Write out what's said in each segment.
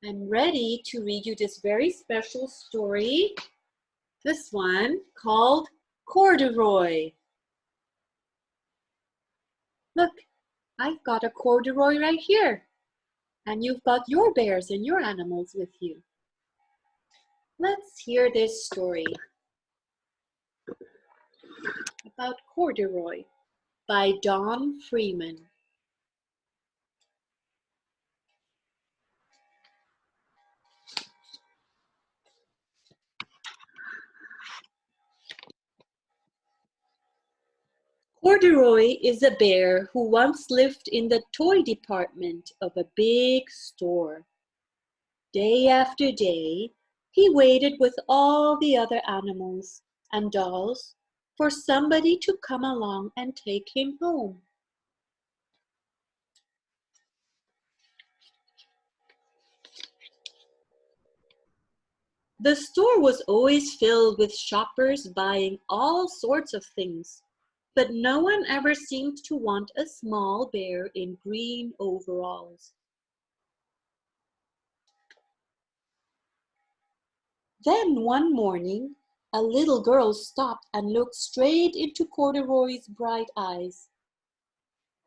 I'm ready to read you this very special story. This one called Corduroy. Look, I've got a corduroy right here. And you've got your bears and your animals with you. Let's hear this story about Corduroy by Don Freeman. Corduroy is a bear who once lived in the toy department of a big store. Day after day, he waited with all the other animals and dolls for somebody to come along and take him home. The store was always filled with shoppers buying all sorts of things, but no one ever seemed to want a small bear in green overalls. Then one morning, a little girl stopped and looked straight into Corduroy's bright eyes.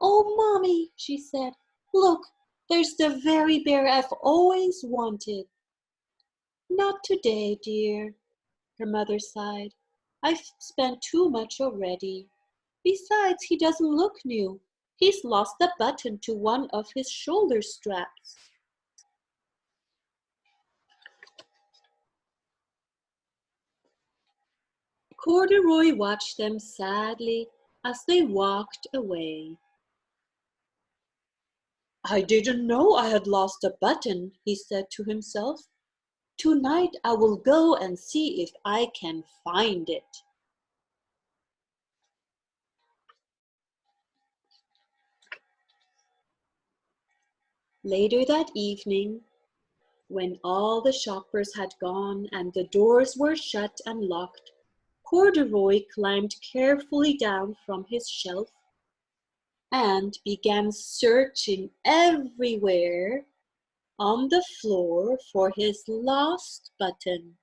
"Oh, Mommy," she said, "look, there's the very bear I've always wanted." "Not today, dear," her mother sighed. "I've spent too much already. Besides, he doesn't look new. He's lost a button to one of his shoulder straps." Corduroy watched them sadly as they walked away. "I didn't know I had lost a button," he said to himself. "Tonight I will go and see if I can find it." Later that evening, when all the shoppers had gone and the doors were shut and locked, Corduroy climbed carefully down from his shelf and began searching everywhere on the floor for his lost button.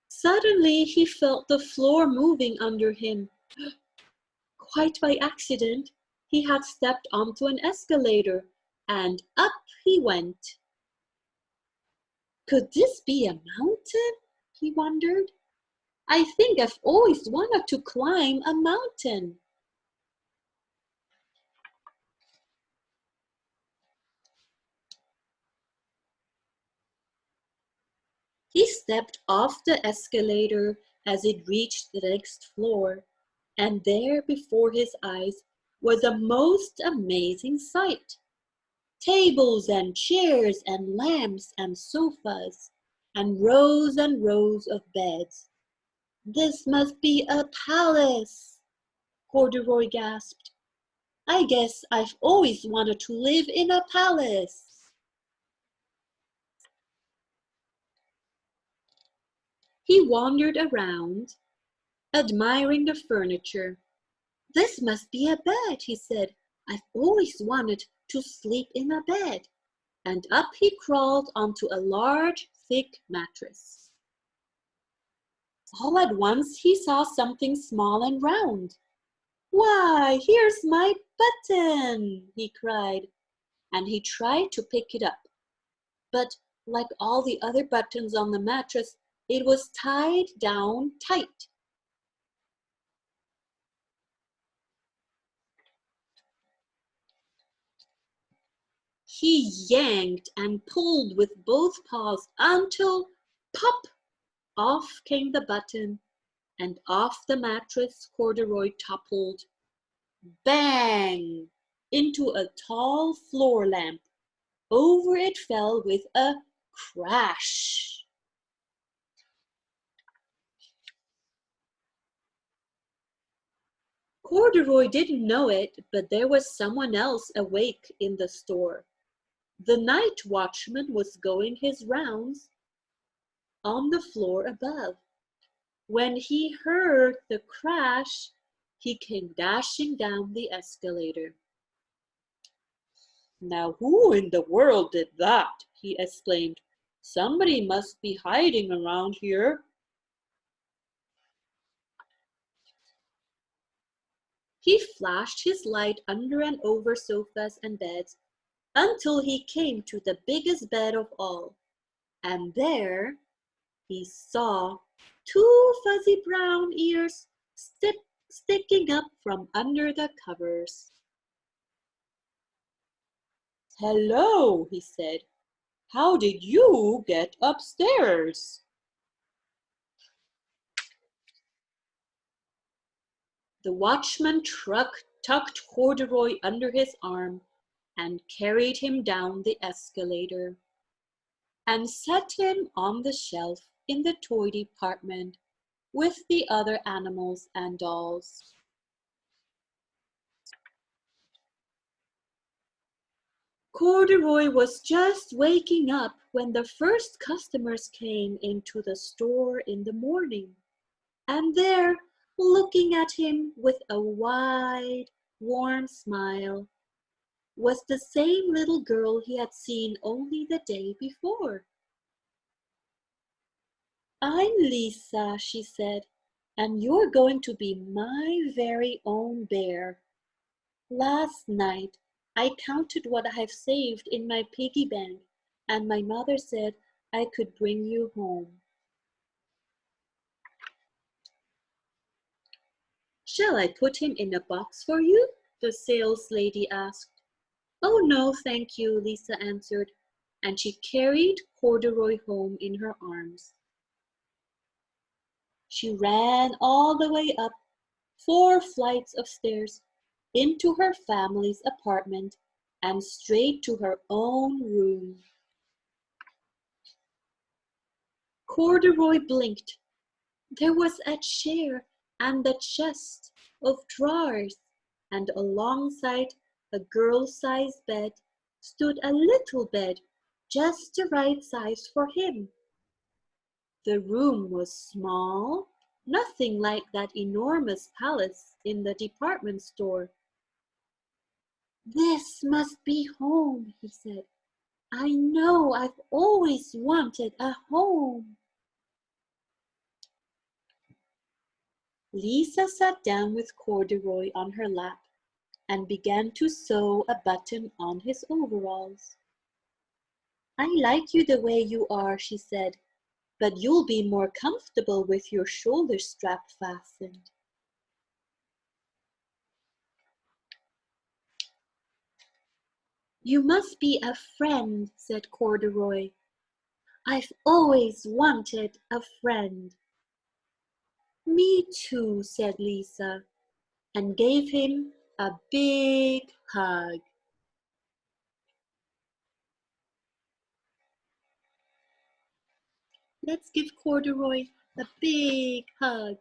Suddenly he felt the floor moving under him. Quite by accident, he had stepped onto an escalator, and up he went. Could this be a mountain? He wondered. I think I've always wanted to climb a mountain. He stepped off the escalator as it reached the next floor, and there before his eyes was a most amazing sight. Tables and chairs and lamps and sofas and rows of beds. "This must be a palace," Corduroy gasped. "I guess I've always wanted to live in a palace." He wandered around, admiring the furniture. "This must be a bed," he said. "I've always wanted to sleep in a bed." And up he crawled onto a large, thick mattress. All at once he saw something small and round. "Why, here's my button!" he cried, and he tried to pick it up. But like all the other buttons on the mattress, it was tied down tight. He yanked and pulled with both paws until, pop, off came the button, and off the mattress Corduroy toppled, bang, into a tall floor lamp. Over it fell with a crash. Corduroy didn't know it, but there was someone else awake in the store. The night watchman was going his rounds on the floor above. When he heard the crash, he came dashing down the escalator. "Now who in the world did that?" he exclaimed. "Somebody must be hiding around here." He flashed his light under and over sofas and beds until he came to the biggest bed of all, and there he saw two fuzzy brown ears sticking up from under the covers. "Hello," he said. "How did you get upstairs?" The watchman tucked Corduroy under his arm and carried him down the escalator and set him on the shelf in the toy department with the other animals and dolls. Corduroy was just waking up when the first customers came into the store in the morning, and there, looking at him with a wide, warm smile, was the same little girl he had seen only the day before. "I'm Lisa," she said, "and you're going to be my very own bear. Last night I counted what I have saved in my piggy bank, and my mother said I could bring you home." "Shall I put him in a box for you?" the sales lady asked. "Oh no, thank you," Lisa answered, and she carried Corduroy home in her arms. She ran all the way up 4 flights of stairs into her family's apartment and straight to her own room. Corduroy blinked. There was a chair and a chest of drawers, and alongside a girl-sized bed stood a little bed just the right size for him. The room was small, nothing like that enormous palace in the department store. "This must be home," he said. "I know I've always wanted a home." Lisa sat down with Corduroy on her lap and began to sew a button on his overalls. "I like you the way you are," she said, "but you'll be more comfortable with your shoulder strap fastened." "You must be a friend," said Corduroy. "I've always wanted a friend." "Me too," said Lisa, and gave him a big hug. Let's give Corduroy a big hug.